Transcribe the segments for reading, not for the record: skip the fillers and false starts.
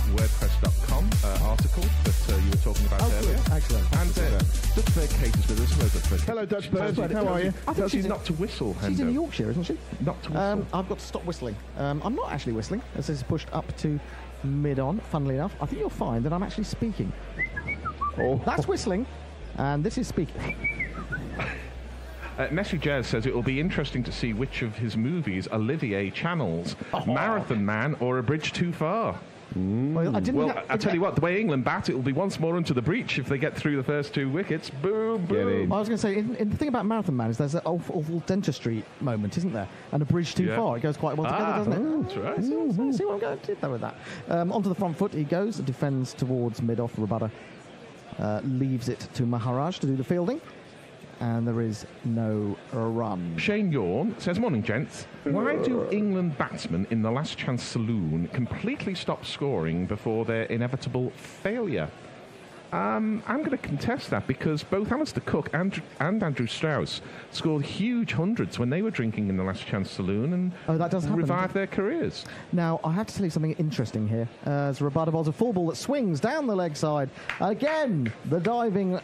wordpress.com article that you were talking about earlier. Good. Excellent. And Dutch Bird Kate is with us. Hello, Dutch Bird. Hello, Dutch Bird. How are you? I think She's not to whistle, She's in Hendo. Yorkshire, isn't she? Not to whistle. I've got to stop whistling. I'm not actually whistling, as this is pushed up to mid-on, funnily enough. I think you'll find that I'm actually speaking. Oh. That's whistling, and this is speaking. Messi Jazz says it will be interesting to see which of his movies Olivier channels, Marathon Man or A Bridge Too Far. Well, I tell you what, the way England bat, it will be once more into the breach if they get through the first 2 wickets. Boom, boom. I was going to say, the thing about Marathon Man is there's an awful dentistry moment, isn't there? And A Bridge Too Far. It goes quite well together, doesn't it? That's right. See what I'm going to do with that. Onto the front foot he goes, defends towards mid-off. Rabada leaves it to Maharaj to do the fielding. And there is no run. Shane Yorn says, morning, gents. Why do England batsmen in the last chance saloon completely stop scoring before their inevitable failure? I'm going to contest that because both Alistair Cook and Andrew Strauss scored huge hundreds when they were drinking in the last chance saloon and that does happen, revived their careers. Now, I have to tell you something interesting here. As Rabada bowls a full ball that swings down the leg side. Again, the diving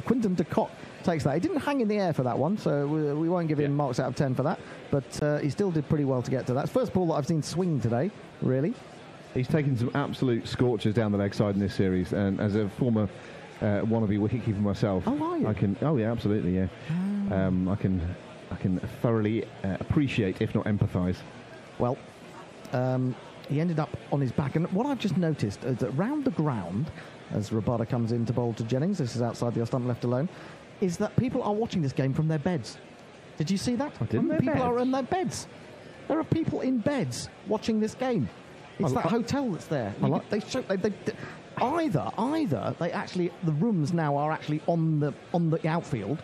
Quinton de Kock takes that. He didn't hang in the air for that one, so we won't give him marks out of 10 for that. But he still did pretty well to get to that. First ball that I've seen swing today, really. He's taken some absolute scorchers down the leg side in this series, and as a former wannabe wicketkeeper myself, I can. Oh yeah, absolutely, yeah. I can thoroughly appreciate, if not empathise. Well, he ended up on his back, and what I've just noticed is that round the ground, as Rabada comes in to bowl to Jennings, this is outside the off stump left alone, is that people are watching this game from their beds. Did you see that? I didn't. People are in their beds. There are people in beds watching this game. It's that hotel that's there. Either they actually, the rooms now are actually on the outfield,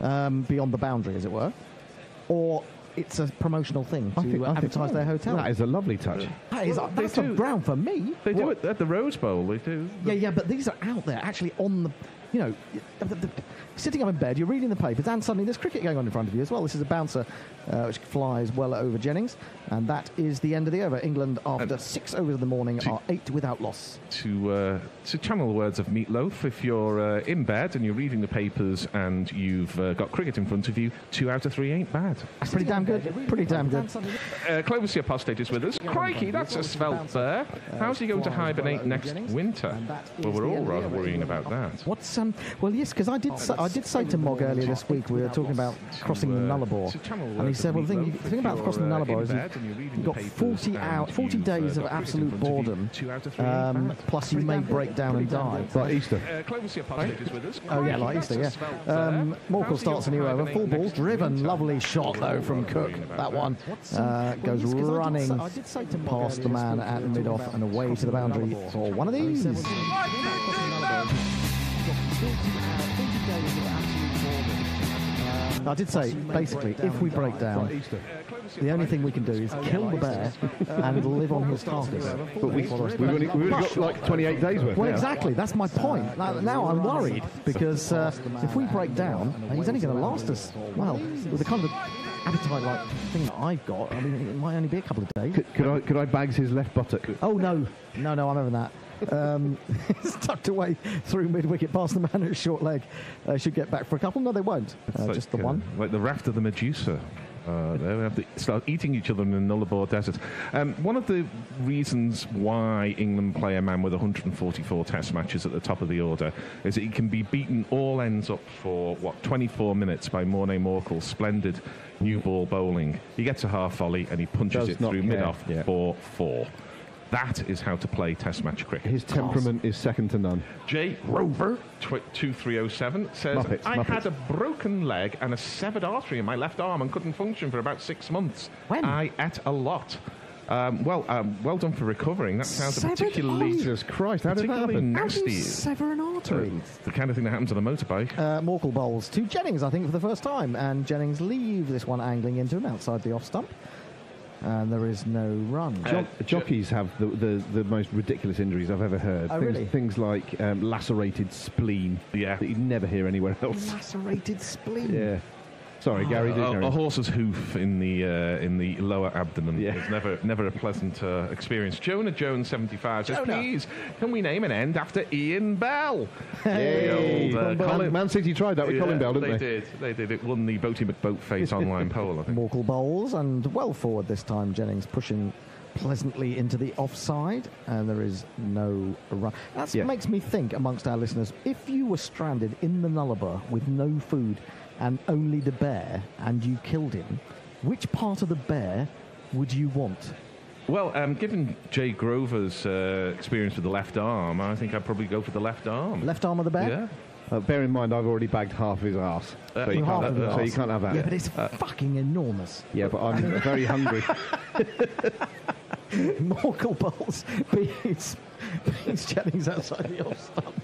beyond the boundary, as it were, or it's a promotional thing to advertise their hotel. That is a lovely touch. That's a ground for me. They do it at the Rose Bowl. They do. Yeah, but these are out there, actually on the. You know, sitting up in bed, you're reading the papers, and suddenly there's cricket going on in front of you as well. This is a bouncer which flies well over Jennings, and that is the end of the over. England, after 6 overs of the morning, are 8 without loss. To channel the words of Meatloaf, if you're in bed and you're reading the papers and you've got cricket in front of you, 2 out of 3 ain't bad. That's pretty damn good. Pretty damn good. Clovis the Apostate is with us. Crikey, that's a svelte there. How's he going to hibernate next winter? Well, we're all rather worrying about that. Well, yes, because I did say to Mog earlier this week, we were talking about crossing the Nullarbor, and he said, well, the thing about crossing the Nullarbor is you've got 40 days of absolute boredom, plus you may break down and die. Like Easter. Oh, yeah, like Easter, yeah. Morkel starts a new over, full ball, driven, lovely shot, though, from Cook. That one goes running past the man at mid-off and away to the boundary for one of these. I did say, basically, if we break down, the only thing we can do is kill the bear and live on his carcass. But we've only got like 28 days worth. Well, exactly. That's my point. Now I'm worried because if we break down, he's only going to last us, well, with the kind of appetite like thing that I've got, I mean, it might only be a couple of days. Could I bags his left buttock? Oh, no, I'm having that. It's tucked away through mid-wicket past the man at short leg. Should get back for a couple. No, they won't. Just the one. Like the raft of the Medusa. They have to start eating each other in the Nullarbor Desert. One of the reasons why England play a man with 144 test matches at the top of the order is that he can be beaten all ends up for, 24 minutes by Morne Morkel's splendid new ball bowling. He gets a half volley and he punches it through mid-off for 4. That is how to play Test match cricket. His temperament is second to none. J. Rover 2307 says, I had a broken leg and a severed artery in my left arm and couldn't function for about 6 months. When? I ate a lot. Well done for recovering. That sounds particularly... Jesus Christ, how did that happen? Nasty. How do you sever an artery? The kind of thing that happens on a motorbike. Morkel bowls to Jennings, I think, for the first time. And Jennings leaves this one angling into him outside the off stump. And there is no run. Jockeys have the most ridiculous injuries I've ever heard. Really? Things like lacerated spleen that you never hear anywhere else. Lacerated spleen? Yeah. Sorry, Gary. A horse's hoof in the lower abdomen is never a pleasant experience. Jonah Jones 75 says, please, can we name an end after Ian Bell? Hey, Man City tried that with Colin Bell, didn't they? They did. It won the Boaty McBoatface online poll, I think. Morkel bowls and well forward this time. Jennings pushing pleasantly into the offside, and there is no run. That makes me think, amongst our listeners, if you were stranded in the Nullarbor with no food and only the bear, and you killed him, which part of the bear would you want? Well, given Jay Grover's experience with the left arm, I think I'd probably go for the left arm. Left arm of the bear? Yeah. Bear in mind, I've already bagged half his arse, so you can't have that. Yeah, but it's fucking enormous. Yeah, but I'm very hungry. Morkel Bowls beats Jennings outside the off stump.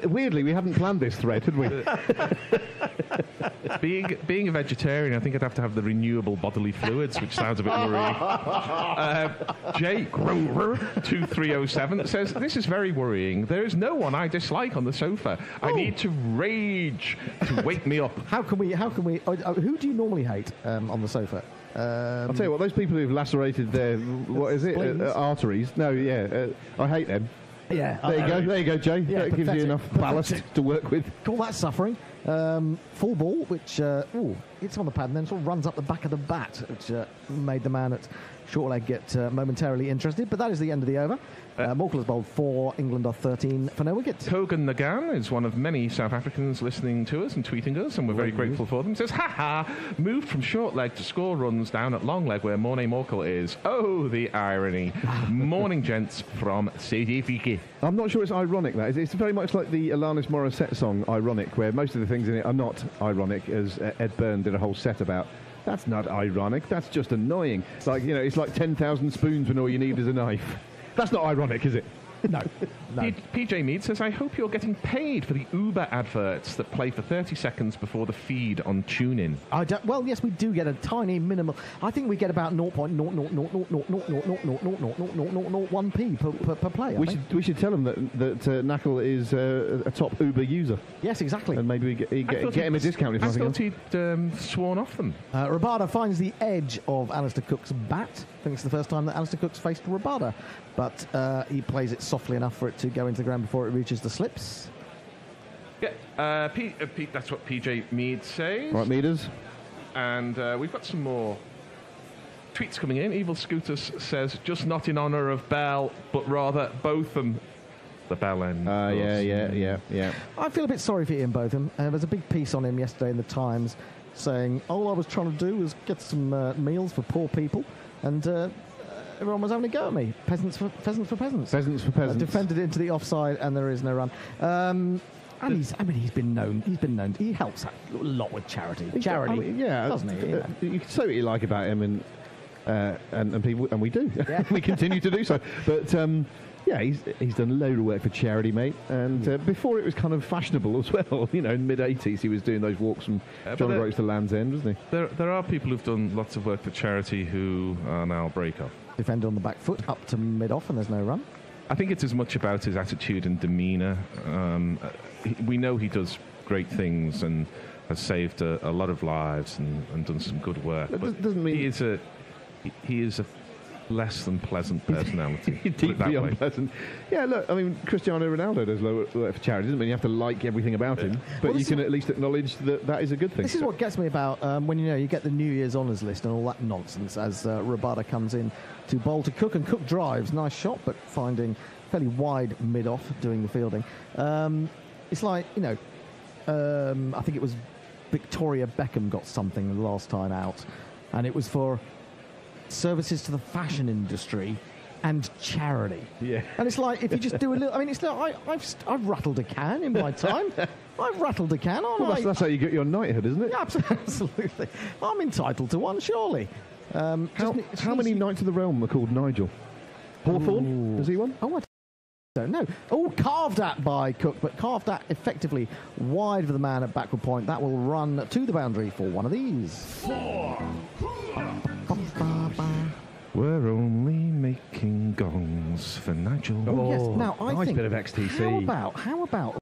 Weirdly, we hadn't planned this thread, had we? Being a vegetarian, I think I'd have to have the renewable bodily fluids, which sounds a bit worrying. Jay Grover 2307 says, this is very worrying. There is no one I dislike on the sofa. I need to rage to wake me up. How can we? Who do you normally hate on the sofa? I'll tell you what, those people who've lacerated their arteries. No, I hate them. Yeah, there you go, Jay. Yeah, that gives you enough ballast to work with. Call that suffering. Full ball, which hits on the pad and then sort of runs up the back of the bat, which made the man at short leg get momentarily interested. But that is the end of the over. Morkel has bowled 4, England are 13 for no wickets. Kogan Nagan is one of many South Africans listening to us and tweeting us, and we're very grateful for them. He says, moved from short leg to score runs down at long leg where Morne Morkel is. Oh, the irony. Morning, gents, from South Africa. I'm not sure it's ironic, that. It's very much like the Alanis Morissette song, Ironic, where most of the things in it are not ironic, as Ed Byrne did a whole set about. That's not ironic, that's just annoying. It's like, it's like 10,000 spoons when all you need is a knife. That's not ironic, is it? No. PJ Mead says, I hope you're getting paid for the Uber adverts that play for 30 seconds before the feed on TuneIn. Well, yes, we do get a tiny minimal. I think we get about 0.000000001p per player. We should tell them that Knackle is a top Uber user. Yes, exactly. And maybe we get him a discount if nothing else. I thought he'd sworn off them. Rabada finds the edge of Alistair Cook's bat. I think it's the first time that Alistair Cook's faced Rabada. But he plays it softly enough for it to go into the ground before it reaches the slips. Yeah, that's what PJ Mead says. Right, Meaders. And we've got some more tweets coming in. Evil Scooters says, just not in honour of Bell, but rather Botham. The Bell end. Yeah. I feel a bit sorry for Ian Botham. There's a big piece on him yesterday in the Times saying, all I was trying to do was get some meals for poor people. And everyone was having a go at me. Pheasants for peasants. Pheasants for peasants. Defended it into the offside, and there is no run. And he's been known. He helps a lot with charity. Doesn't he? You can say what you like about him, and people, and we do. Yeah. We continue to do so. But he's done a load of work for charity, mate. And before it was kind of fashionable as well. In the mid-'80s, he was doing those walks from John O'Groats to Land's End, wasn't he? There are people who've done lots of work for charity who are now break off. Defender on the back foot, up to mid-off, and there's no run. I think it's as much about his attitude and demeanour. We know he does great things and has saved a lot of lives and done some good work. But doesn't mean he is a less than pleasant personality. Deeply unpleasant. Yeah, look, I mean, Cristiano Ronaldo does low for charity. Doesn't mean you have to like everything about him, but you can at least acknowledge that is a good thing. This is what gets me about when you get the New Year's honours list and all that nonsense as Rabada comes in to bowl to Cook, and Cook drives. Nice shot, but finding fairly wide mid-off doing the fielding. It's like, I think it was Victoria Beckham got something the last time out, and it was for services to the fashion industry and charity. Yeah. And it's like, if you just do a little... I mean, it's like, I've rattled a can in my time. I've rattled a can, aren't I? That's how you get your knighthood, isn't it? Yeah, absolutely. I'm entitled to one, surely. How many Knights of the Realm are called Nigel? Hawthorne? Is he one? Oh, I don't know. Oh, carved at by Cook, but carved at effectively wide for the man at backward point. That will run to the boundary for one of these. 4. We're only making gongs for Nigel. Oh, yes. Now, nice bit of XTC. How about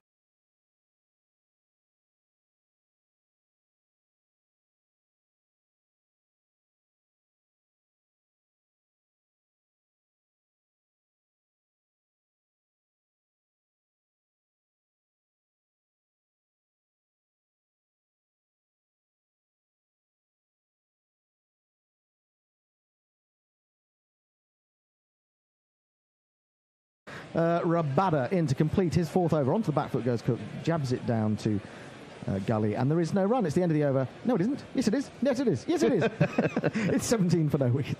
Rabada in to complete his fourth over. Onto the back foot goes Cook, jabs it down to Gully, and there is no run. It's the end of the over. No, it isn't. Yes, it is. Yes, it is. Yes, it is. It's 17 for no wicket.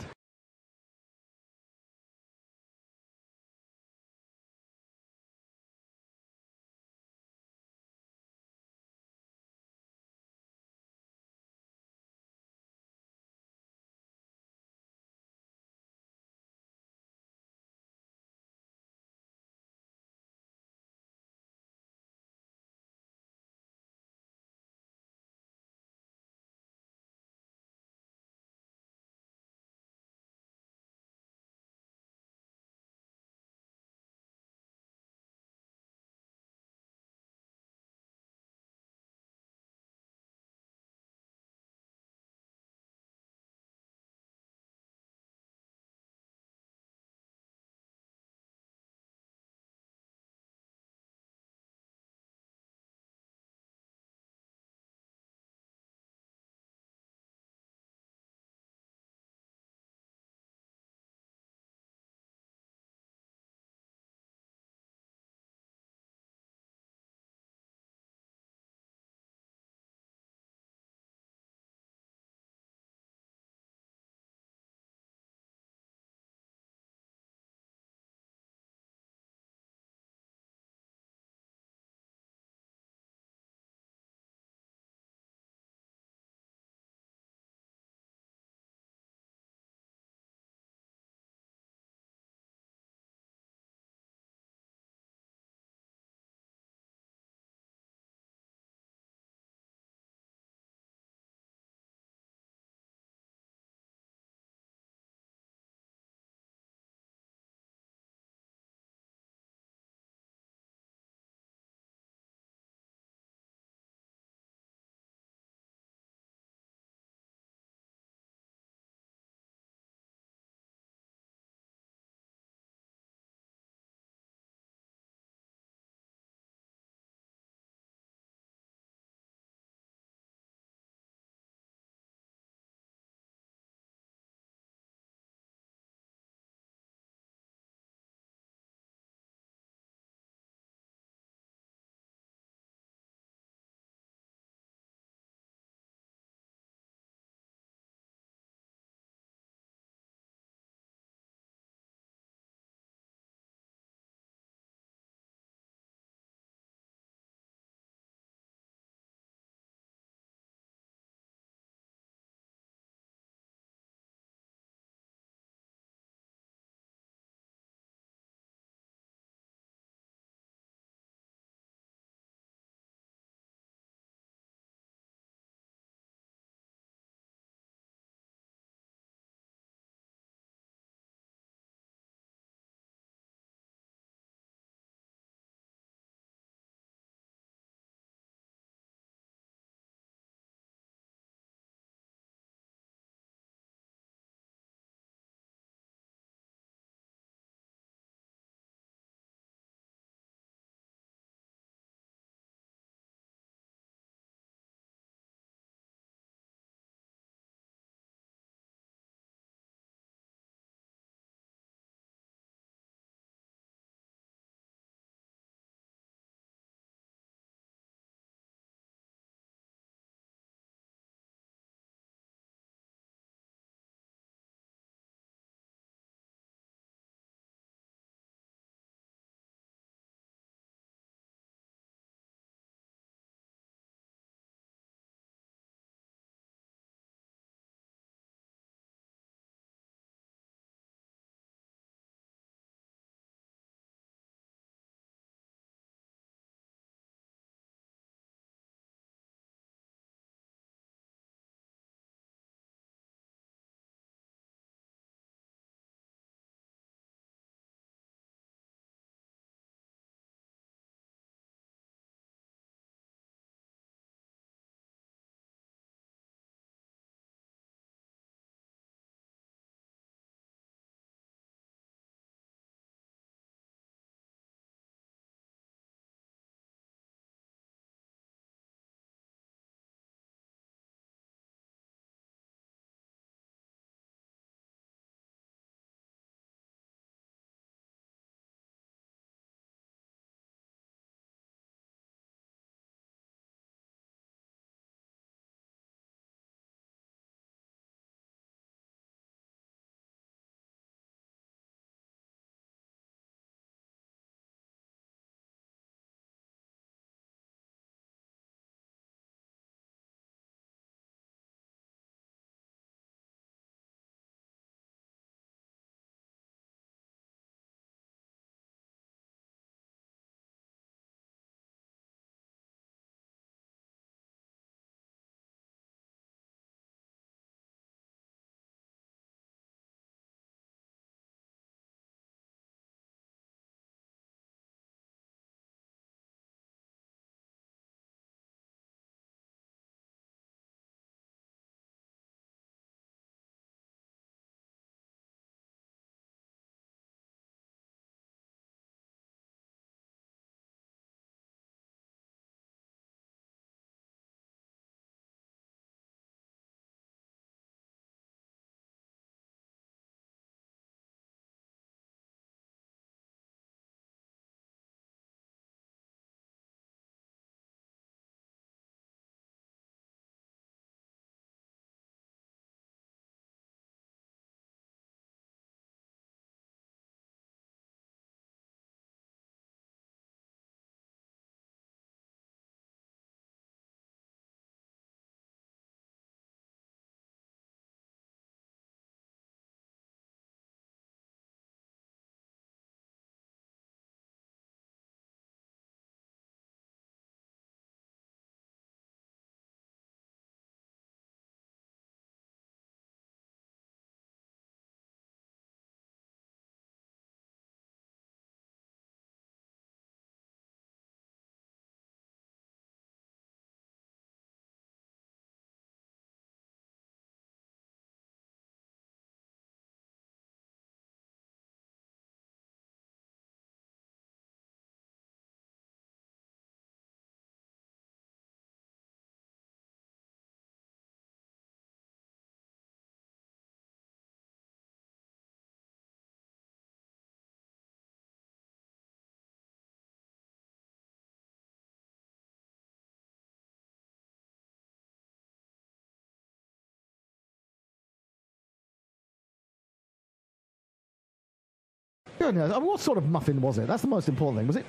Goodness, I mean, what sort of muffin was it? That's the most important thing. Was it?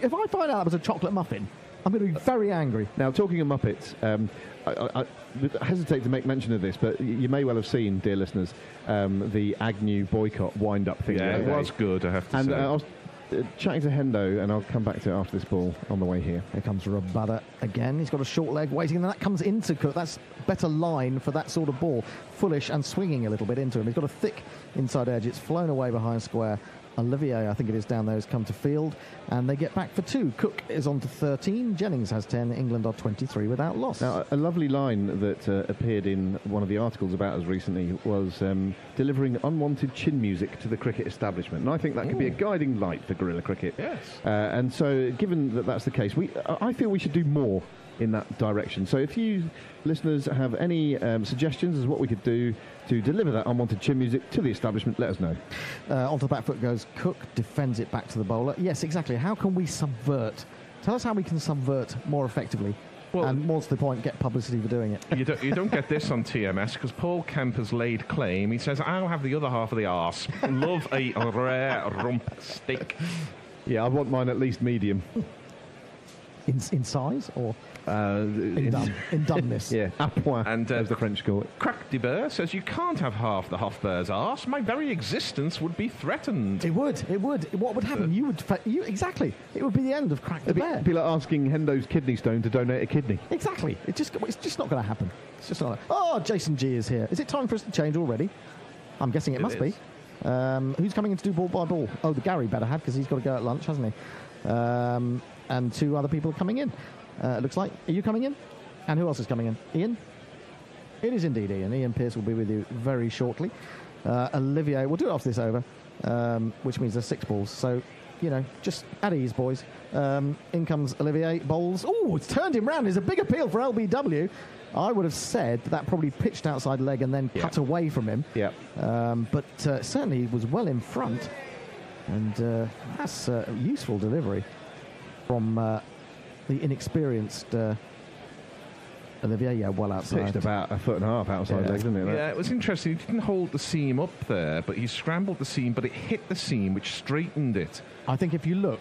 If I find out it was a chocolate muffin, I'm going to be very angry. Now, talking of Muppets, I hesitate to make mention of this, but you may well have seen, dear listeners, the Agnew boycott wind-up thing. Yeah, it was good, I have to say. I was chatting to Hendo, and I'll come back to it after this ball on the way here. Here comes Rabada again. He's got a short leg waiting, and that comes into Cook. That's better line for that sort of ball. Foolish and swinging a little bit into him. He's got a thick inside edge. It's flown away behind square. Olivier, I think it is, down there, has come to field, and they get back for 2. Cook is on to 13, Jennings has 10, England are 23 without loss. Now, a lovely line that appeared in one of the articles about us recently was delivering unwanted chin music to the cricket establishment, and I think that could be a guiding light for guerrilla cricket. Yes. And so, given that that's the case, I feel we should do more in that direction. So if you listeners have any suggestions as to what we could do to deliver that unwanted chin music to the establishment, let us know. Onto the back foot goes Cook, defends it back to the bowler. Yes, exactly. How can we subvert? Tell us how we can subvert more effectively. Well, and more to the point, get publicity for doing it. You don't get this on TMS because Paul Kemp has laid claim. He says, I'll have the other half of the arse. Love a rare rump steak. Yeah, I want mine at least medium. In size or in dumbness? Yeah, à point, and as the French call it. Crack de Bear says you can't have half the Hofbear's arse. My very existence would be threatened. It would. What would happen? You exactly. It would be the end of Crack de Bear. It'd be like asking Hendo's kidney stone to donate a kidney. Exactly. It's just not going to happen. It's just not. Oh, Jason G is here. Is it time for us to change already? I'm guessing it must be. Who's coming in to do ball by ball? Oh, the Gary better have, because he's got to go at lunch, hasn't he? And 2 other people are coming in. Looks like. Are you coming in? And who else is coming in? Ian? It is indeed Ian. Ian Pearce will be with you very shortly. Olivier, we'll do it after this over, which means there's 6 balls. So, just at ease, boys. In comes Olivier, bowls. Oh, it's turned him round. There's a big appeal for LBW. I would have said that probably pitched outside leg and then cut away from him. Yeah. But certainly he was well in front. And that's a useful delivery from the inexperienced Olivier. Yeah, well outside. Pitched about 1.5 foot outside leg, didn't it? Yeah, it was interesting. He didn't hold the seam up there, but he scrambled the seam, but it hit the seam, which straightened it. I think if you look,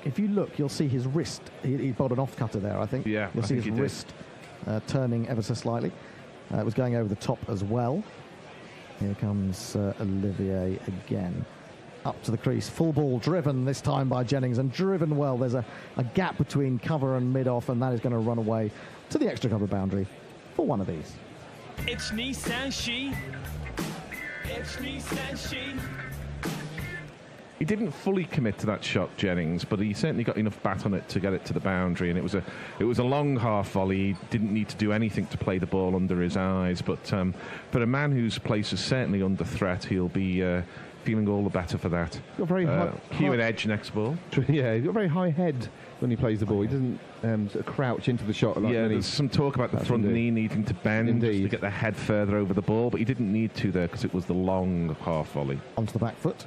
you'll see his wrist. He bowled an off-cutter there, I think. Yeah, you'll see his wrist turning ever so slightly. It was going over the top as well. Here comes Olivier again. Up to the crease, full ball, driven this time by Jennings, and driven well. There's a gap between cover and mid-off, and that is going to run away to the extra cover boundary for one of these. It's Nissan She. It's Nissan She. He didn't fully commit to that shot, Jennings, but he certainly got enough bat on it to get it to the boundary, and it was a long half volley. He didn't need to do anything to play the ball under his eyes, but for a man whose place is certainly under threat, he'll be feeling all the better for that. Got very cue an edge next ball. Yeah, he's got a very high head when he plays the ball. He doesn't sort of crouch into the shot. Like there's some talk about the front knee needing to bend just to get the head further over the ball, but he didn't need to there because it was the long half volley. Onto the back foot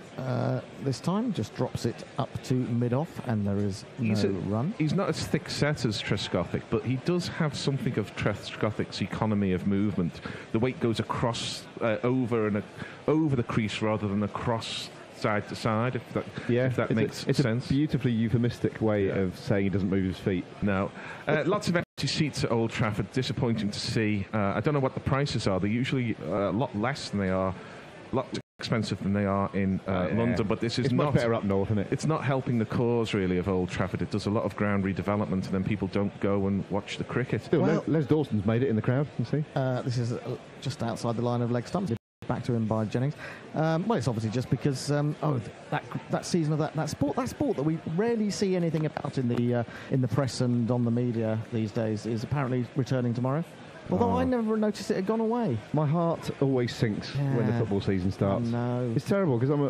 this time, just drops it up to mid-off, and there is no run. He's not as thick set as Trescothick, but he does have something of Trescothick's economy of movement. The weight goes across, over the crease rather than across side to side, if that makes sense. It's a beautifully euphemistic way of saying he doesn't move his feet. No. Lots of empty seats at Old Trafford. Disappointing to see. I don't know what the prices are. They're usually a lot less than they are, a lot expensive than they are in London, but this is it's not much better up north, isn't it? It's not helping the cause really of Old Trafford. It does a lot of ground redevelopment, and then people don't go and watch the cricket. Still, Les Dawson's made it in the crowd, you see. This is just outside the line of leg stumps. Back to him by Jennings. Well, it's obviously just because that season of that sport that we rarely see anything about in the press and on the media these days is apparently returning tomorrow. Although I never noticed it had gone away. My heart always sinks when the football season starts. Oh, no. It's terrible because I'm